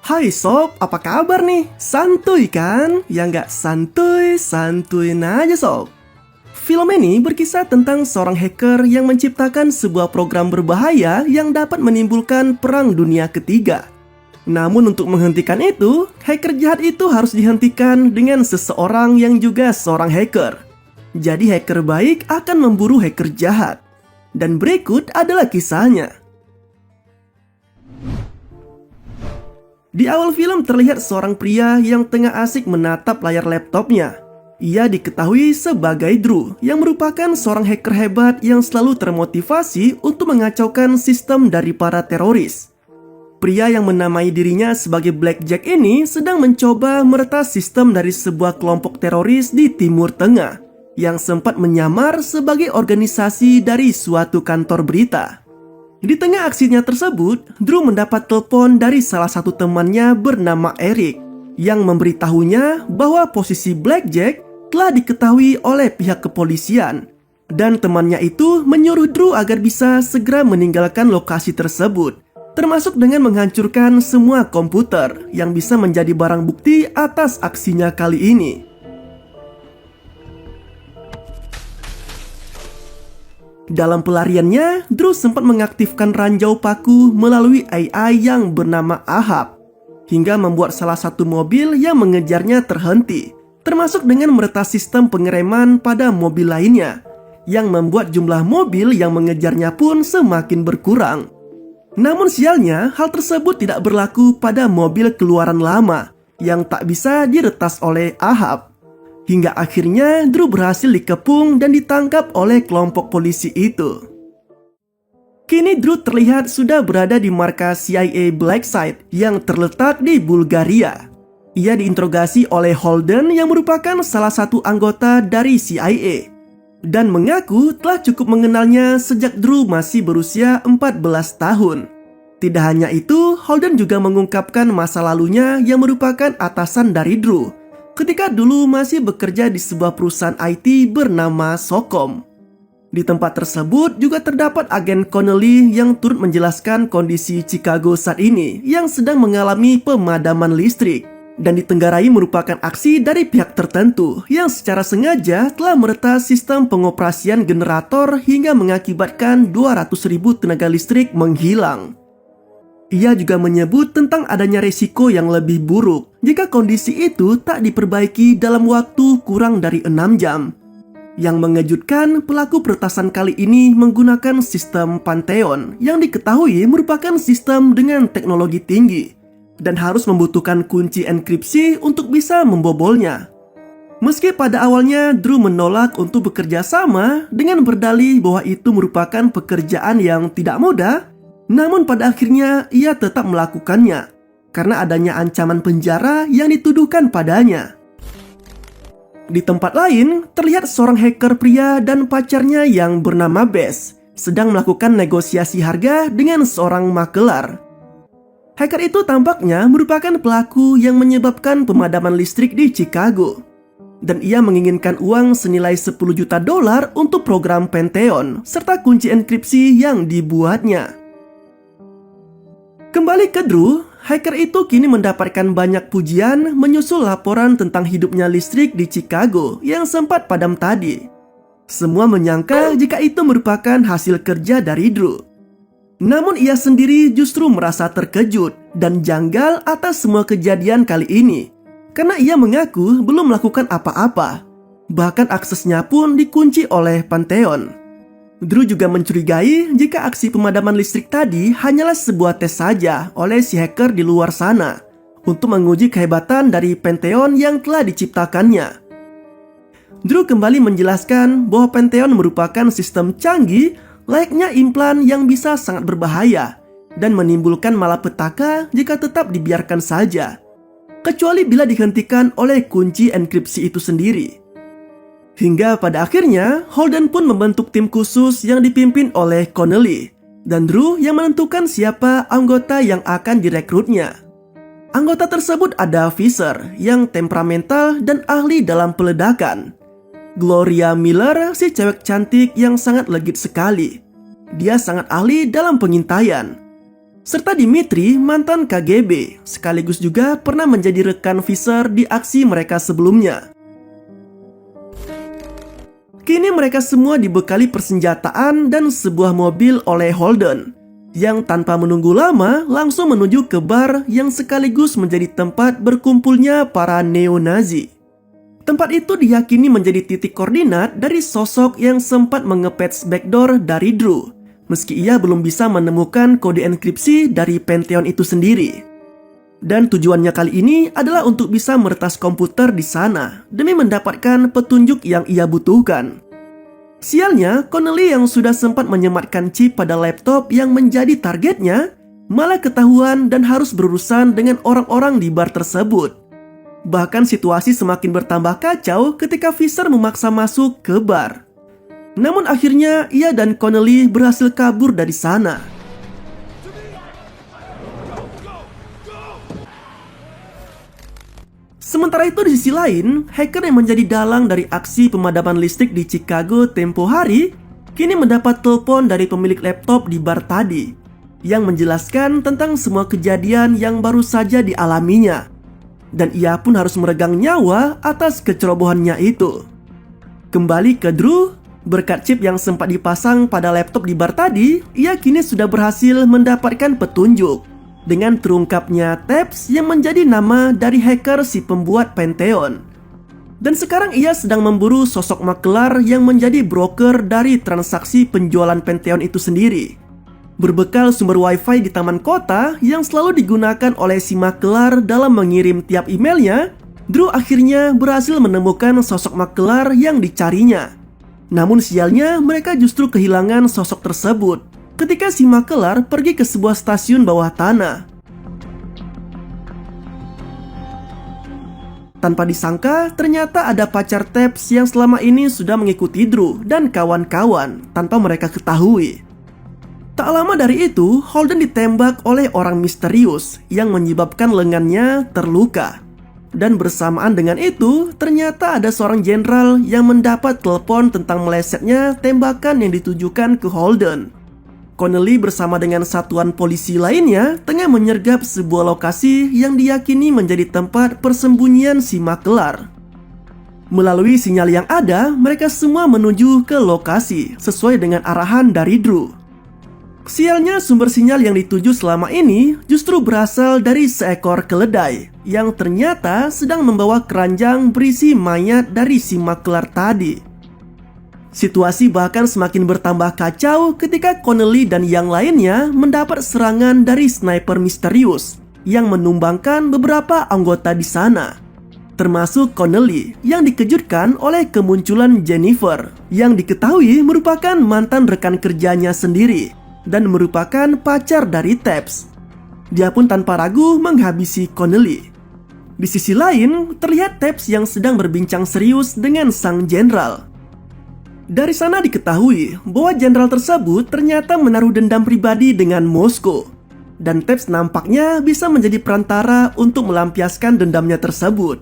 Hai sob, apa kabar nih? Santuy kan? Ya nggak santuy, santuin aja sob. Film ini berkisah tentang seorang hacker yang menciptakan sebuah program berbahaya yang dapat menimbulkan perang dunia ketiga. Namun untuk menghentikan itu, hacker jahat itu harus dihentikan dengan seseorang yang juga seorang hacker. Jadi hacker baik akan memburu hacker jahat. Dan berikut adalah kisahnya. Di awal film terlihat seorang pria yang tengah asik menatap layar laptopnya. Ia diketahui sebagai Drew, yang merupakan seorang hacker hebat yang selalu termotivasi untuk mengacaukan sistem dari para teroris. Pria yang menamai dirinya sebagai Blackjack ini sedang mencoba meretas sistem dari sebuah kelompok teroris di Timur Tengah, yang sempat menyamar sebagai organisasi dari suatu kantor berita. Di tengah aksinya tersebut, Drew mendapat telepon dari salah satu temannya bernama Eric yang memberitahunya bahwa posisi Blackjack telah diketahui oleh pihak kepolisian, dan temannya itu menyuruh Drew agar bisa segera meninggalkan lokasi tersebut, termasuk dengan menghancurkan semua komputer yang bisa menjadi barang bukti atas aksinya kali ini. Dalam pelariannya, Drew sempat mengaktifkan ranjau paku melalui AI yang bernama Ahab, hingga membuat salah satu mobil yang mengejarnya terhenti, termasuk dengan meretas sistem pengereman pada mobil lainnya, yang membuat jumlah mobil yang mengejarnya pun semakin berkurang. Namun sialnya, hal tersebut tidak berlaku pada mobil keluaran lama, yang tak bisa diretas oleh Ahab. Hingga akhirnya Drew berhasil dikepung dan ditangkap oleh kelompok polisi itu. Kini Drew terlihat sudah berada di markas CIA Blacksite yang terletak di Bulgaria. Ia diinterogasi oleh Holden yang merupakan salah satu anggota dari CIA, dan mengaku telah cukup mengenalnya sejak Drew masih berusia 14 tahun. Tidak hanya itu, Holden juga mengungkapkan masa lalunya yang merupakan atasan dari Drew ketika dulu masih bekerja di sebuah perusahaan IT bernama Socom. Di tempat tersebut juga terdapat agen Connelly yang turut menjelaskan kondisi Chicago saat ini yang sedang mengalami pemadaman listrik, dan ditenggarai merupakan aksi dari pihak tertentu yang secara sengaja telah meretas sistem pengoperasian generator hingga mengakibatkan 200.000 tenaga listrik menghilang. Ia juga menyebut tentang adanya resiko yang lebih buruk jika kondisi itu tak diperbaiki dalam waktu kurang dari 6 jam. Yang mengejutkan, pelaku peretasan kali ini menggunakan sistem Pantheon yang diketahui merupakan sistem dengan teknologi tinggi dan harus membutuhkan kunci enkripsi untuk bisa membobolnya. Meski pada awalnya Drew menolak untuk bekerja sama dengan berdalih bahwa itu merupakan pekerjaan yang tidak mudah, namun pada akhirnya ia tetap melakukannya karena adanya ancaman penjara yang dituduhkan padanya. Di tempat lain, terlihat seorang hacker pria dan pacarnya yang bernama Bess sedang melakukan negosiasi harga dengan seorang makelar. Hacker itu tampaknya merupakan pelaku yang menyebabkan pemadaman listrik di Chicago, dan ia menginginkan uang senilai $10 juta untuk program Pantheon serta kunci enkripsi yang dibuatnya. Kembali ke Drew, hacker itu kini mendapatkan banyak pujian menyusul laporan tentang hidupnya listrik di Chicago yang sempat padam tadi. Semua menyangka jika itu merupakan hasil kerja dari Drew. Namun ia sendiri justru merasa terkejut dan janggal atas semua kejadian kali ini, karena ia mengaku belum melakukan apa-apa. Bahkan aksesnya pun dikunci oleh Pantheon. Drew juga mencurigai jika aksi pemadaman listrik tadi hanyalah sebuah tes saja oleh si hacker di luar sana untuk menguji kehebatan dari Pantheon yang telah diciptakannya. Drew kembali menjelaskan bahwa Pantheon merupakan sistem canggih layaknya implan yang bisa sangat berbahaya dan menimbulkan malapetaka jika tetap dibiarkan saja, kecuali bila dihentikan oleh kunci enkripsi itu sendiri. Hingga pada akhirnya, Holden pun membentuk tim khusus yang dipimpin oleh Connelly, dan Drew yang menentukan siapa anggota yang akan direkrutnya. Anggota tersebut ada Fisher yang temperamental dan ahli dalam peledakan, Gloria Miller si cewek cantik yang sangat legit sekali. Dia sangat ahli dalam pengintaian. serta Dimitri, mantan KGB, sekaligus juga pernah menjadi rekan Fisher di aksi mereka sebelumnya. Kini mereka semua dibekali persenjataan dan sebuah mobil oleh Holden, yang tanpa menunggu lama langsung menuju ke bar yang sekaligus menjadi tempat berkumpulnya para neo-Nazi. Tempat itu diyakini menjadi titik koordinat dari sosok yang sempat mengepets backdoor dari Drew, meski ia belum bisa menemukan kode enkripsi dari Pantheon itu sendiri. Dan tujuannya kali ini adalah untuk bisa meretas komputer di sana demi mendapatkan petunjuk yang ia butuhkan. Sialnya, Connelly yang sudah sempat menyematkan chip pada laptop yang menjadi targetnya malah ketahuan dan harus berurusan dengan orang-orang di bar tersebut. Bahkan situasi semakin bertambah kacau ketika Fisher memaksa masuk ke bar. Namun akhirnya ia dan Connelly berhasil kabur dari sana. Sementara itu di sisi lain, hacker yang menjadi dalang dari aksi pemadaman listrik di Chicago tempo hari kini mendapat telepon dari pemilik laptop di bar tadi yang menjelaskan tentang semua kejadian yang baru saja dialaminya. Dan ia pun harus meregang nyawa atas kecerobohannya itu. Kembali ke Drew, berkat chip yang sempat dipasang pada laptop di bar tadi, ia kini sudah berhasil mendapatkan petunjuk dengan terungkapnya tabs yang menjadi nama dari hacker si pembuat Pantheon. Dan sekarang ia sedang memburu sosok makelar yang menjadi broker dari transaksi penjualan Pantheon itu sendiri. Berbekal sumber wifi di taman kota yang selalu digunakan oleh si makelar dalam mengirim tiap emailnya, Drew akhirnya berhasil menemukan sosok makelar yang dicarinya. Namun sialnya mereka justru kehilangan sosok tersebut ketika si makelar pergi ke sebuah stasiun bawah tanah. Tanpa disangka, ternyata ada pacar Tabs yang selama ini sudah mengikuti Drew dan kawan-kawan tanpa mereka ketahui. Tak lama dari itu, Holden ditembak oleh orang misterius yang menyebabkan lengannya terluka. Dan bersamaan dengan itu, ternyata ada seorang jenderal yang mendapat telepon tentang melesetnya tembakan yang ditujukan ke Holden. Connelly bersama dengan satuan polisi lainnya tengah menyergap sebuah lokasi yang diyakini menjadi tempat persembunyian si makelar. Melalui sinyal yang ada, mereka semua menuju ke lokasi sesuai dengan arahan dari Drew. Sialnya, sumber sinyal yang dituju selama ini justru berasal dari seekor keledai yang ternyata sedang membawa keranjang berisi mayat dari si makelar tadi. Situasi bahkan semakin bertambah kacau ketika Connelly dan yang lainnya mendapat serangan dari sniper misterius yang menumbangkan beberapa anggota di sana, termasuk Connelly yang dikejutkan oleh kemunculan Jennifer yang diketahui merupakan mantan rekan kerjanya sendiri dan merupakan pacar dari Tabs. Dia pun tanpa ragu menghabisi Connelly. Di sisi lain, terlihat Tabs yang sedang berbincang serius dengan sang jenderal. Dari sana diketahui bahwa jenderal tersebut ternyata menaruh dendam pribadi dengan Moskow, dan Tabs nampaknya bisa menjadi perantara untuk melampiaskan dendamnya tersebut.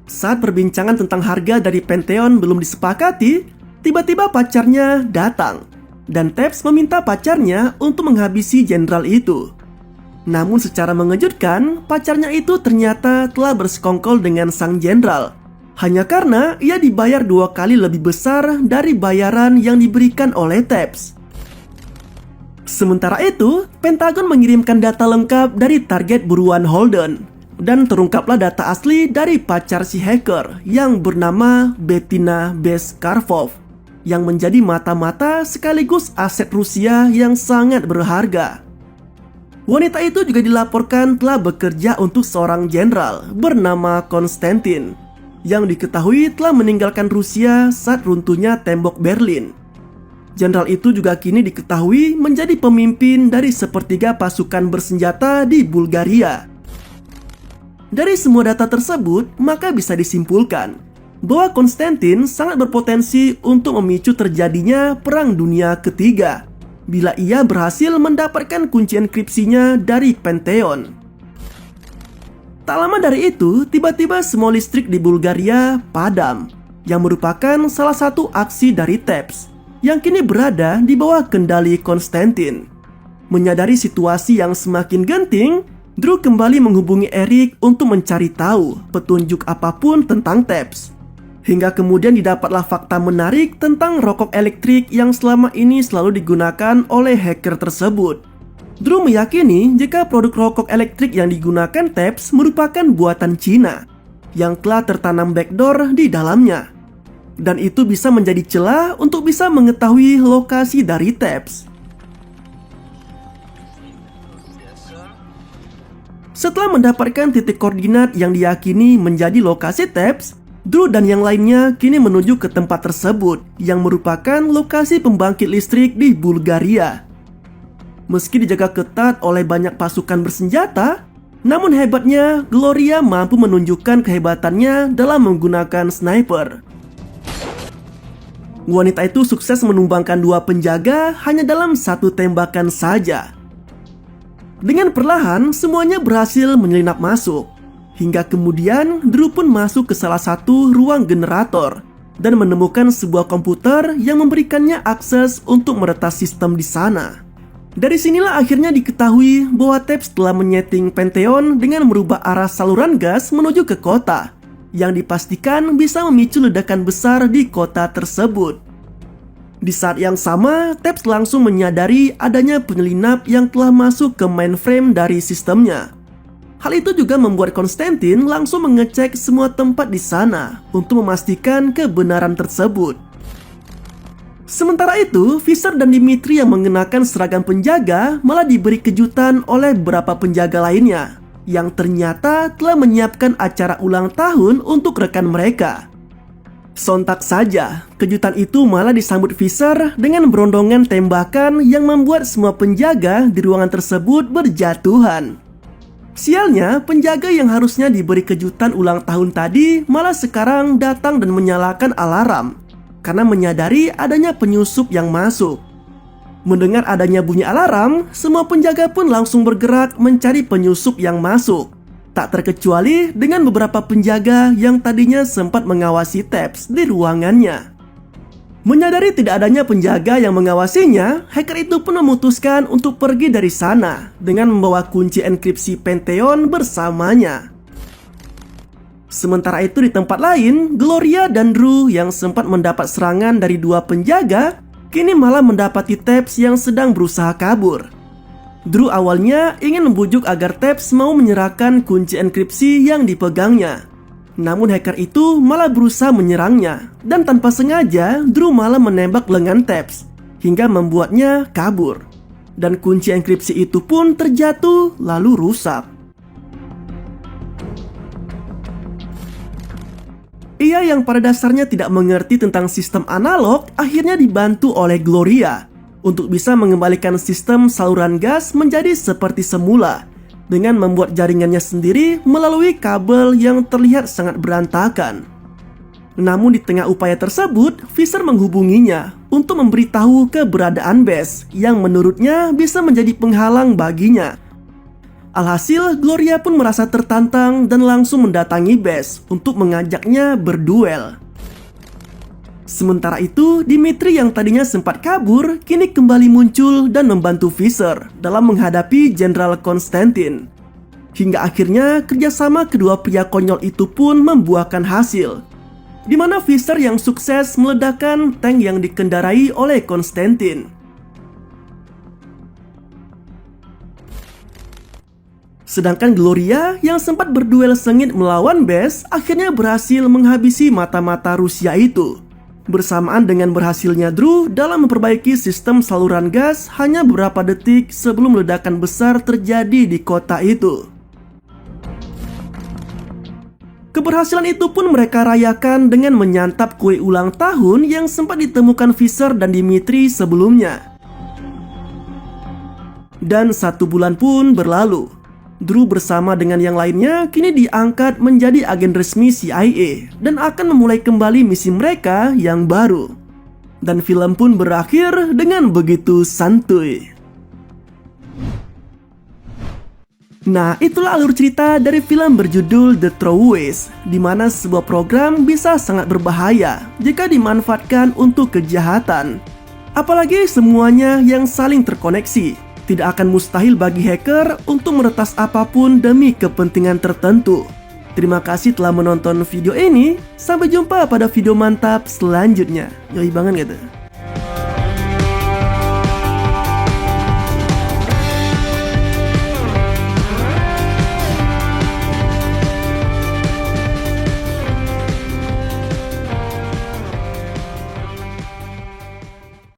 Saat perbincangan tentang harga dari Pantheon belum disepakati, tiba-tiba pacarnya datang dan Tabs meminta pacarnya untuk menghabisi jenderal itu. Namun secara mengejutkan, pacarnya itu ternyata telah bersekongkol dengan sang jenderal hanya karena ia dibayar 2 kali lebih besar dari bayaran yang diberikan oleh Tabs. Sementara itu, Pentagon mengirimkan data lengkap dari target buruan Holden, dan terungkaplah data asli dari pacar si hacker yang bernama Bettina Beskarkov, yang menjadi mata-mata sekaligus aset Rusia yang sangat berharga. Wanita itu juga dilaporkan telah bekerja untuk seorang jenderal bernama Konstantin, yang diketahui telah meninggalkan Rusia saat runtuhnya tembok Berlin. Jenderal itu juga kini diketahui menjadi pemimpin dari sepertiga pasukan bersenjata di Bulgaria. Dari semua data tersebut, maka bisa disimpulkan bahwa Konstantin sangat berpotensi untuk memicu terjadinya Perang Dunia Ketiga bila ia berhasil mendapatkan kunci enkripsinya dari Pantheon. Tak lama dari itu, tiba-tiba semua listrik di Bulgaria padam, yang merupakan salah satu aksi dari Tabs yang kini berada di bawah kendali Konstantin. Menyadari situasi yang semakin genting, Drew kembali menghubungi Eric untuk mencari tahu petunjuk apapun tentang Tabs. Hingga kemudian didapatlah fakta menarik tentang rokok elektrik yang selama ini selalu digunakan oleh hacker tersebut. Drew meyakini jika produk rokok elektrik yang digunakan Tabs merupakan buatan Cina yang telah tertanam backdoor di dalamnya. Dan itu bisa menjadi celah untuk bisa mengetahui lokasi dari Tabs. Setelah mendapatkan titik koordinat yang diyakini menjadi lokasi Tabs, Drew dan yang lainnya kini menuju ke tempat tersebut yang merupakan lokasi pembangkit listrik di Bulgaria. Meski dijaga ketat oleh banyak pasukan bersenjata, namun hebatnya Gloria mampu menunjukkan kehebatannya dalam menggunakan sniper. Wanita itu sukses menumbangkan 2 penjaga hanya dalam 1 tembakan saja. Dengan perlahan, semuanya berhasil menyelinap masuk. Hingga kemudian, Drew pun masuk ke salah satu ruang generator dan menemukan sebuah komputer yang memberikannya akses untuk meretas sistem di sana. Dari sinilah akhirnya diketahui bahwa Tabs telah menyeting Pantheon dengan merubah arah saluran gas menuju ke kota, yang dipastikan bisa memicu ledakan besar di kota tersebut. Di saat yang sama, Tabs langsung menyadari adanya penyelinap yang telah masuk ke mainframe dari sistemnya. Hal itu juga membuat Konstantin langsung mengecek semua tempat di sana untuk memastikan kebenaran tersebut. Sementara itu, Fisher dan Dimitri yang mengenakan seragam penjaga malah diberi kejutan oleh beberapa penjaga lainnya yang ternyata telah menyiapkan acara ulang tahun untuk rekan mereka. Sontak saja, kejutan itu malah disambut Fisher dengan berondongan tembakan yang membuat semua penjaga di ruangan tersebut berjatuhan. Sialnya, penjaga yang harusnya diberi kejutan ulang tahun tadi malah sekarang datang dan menyalakan alarm karena menyadari adanya penyusup yang masuk. Mendengar adanya bunyi alarm, semua penjaga pun langsung bergerak mencari penyusup yang masuk. Tak terkecuali dengan beberapa penjaga yang tadinya sempat mengawasi Tabs di ruangannya. Menyadari tidak adanya penjaga yang mengawasinya, hacker itu pun memutuskan untuk pergi dari sana dengan membawa kunci enkripsi Pantheon bersamanya. Sementara itu di tempat lain, Gloria dan Drew yang sempat mendapat serangan dari 2 penjaga kini malah mendapati Tabs yang sedang berusaha kabur. Drew awalnya ingin membujuk agar Tabs mau menyerahkan kunci enkripsi yang dipegangnya. Namun hacker itu malah berusaha menyerangnya, dan tanpa sengaja Drew malah menembak lengan Tabs hingga membuatnya kabur. Dan kunci enkripsi itu pun terjatuh lalu rusak. Ia yang pada dasarnya tidak mengerti tentang sistem analog akhirnya dibantu oleh Gloria untuk bisa mengembalikan sistem saluran gas menjadi seperti semula dengan membuat jaringannya sendiri melalui kabel yang terlihat sangat berantakan. Namun di tengah upaya tersebut, Fisher menghubunginya untuk memberitahu keberadaan Bess yang menurutnya bisa menjadi penghalang baginya. Alhasil, Gloria pun merasa tertantang dan langsung mendatangi Bess untuk mengajaknya berduel. Sementara itu, Dimitri yang tadinya sempat kabur kini kembali muncul dan membantu Fisher dalam menghadapi Jenderal Konstantin. Hingga akhirnya kerjasama kedua pria konyol itu pun membuahkan hasil, di mana Fisher yang sukses meledakkan tank yang dikendarai oleh Konstantin. Sedangkan Gloria yang sempat berduel sengit melawan Bess akhirnya berhasil menghabisi mata-mata Rusia itu, bersamaan dengan berhasilnya Drew dalam memperbaiki sistem saluran gas hanya beberapa detik sebelum ledakan besar terjadi di kota itu. Keberhasilan itu pun mereka rayakan dengan menyantap kue ulang tahun yang sempat ditemukan Fisher dan Dimitri sebelumnya. Dan 1 bulan pun berlalu. Drew bersama dengan yang lainnya kini diangkat menjadi agen resmi CIA dan akan memulai kembali misi mereka yang baru. Dan film pun berakhir dengan begitu santuy. Nah, itulah alur cerita dari film berjudul The Throwaways, di mana sebuah program bisa sangat berbahaya jika dimanfaatkan untuk kejahatan. Apalagi semuanya yang saling terkoneksi. tidak akan mustahil bagi hacker untuk meretas apapun demi kepentingan tertentu. Terima kasih telah menonton video ini. Sampai jumpa pada video mantap selanjutnya. Yoi banget gitu.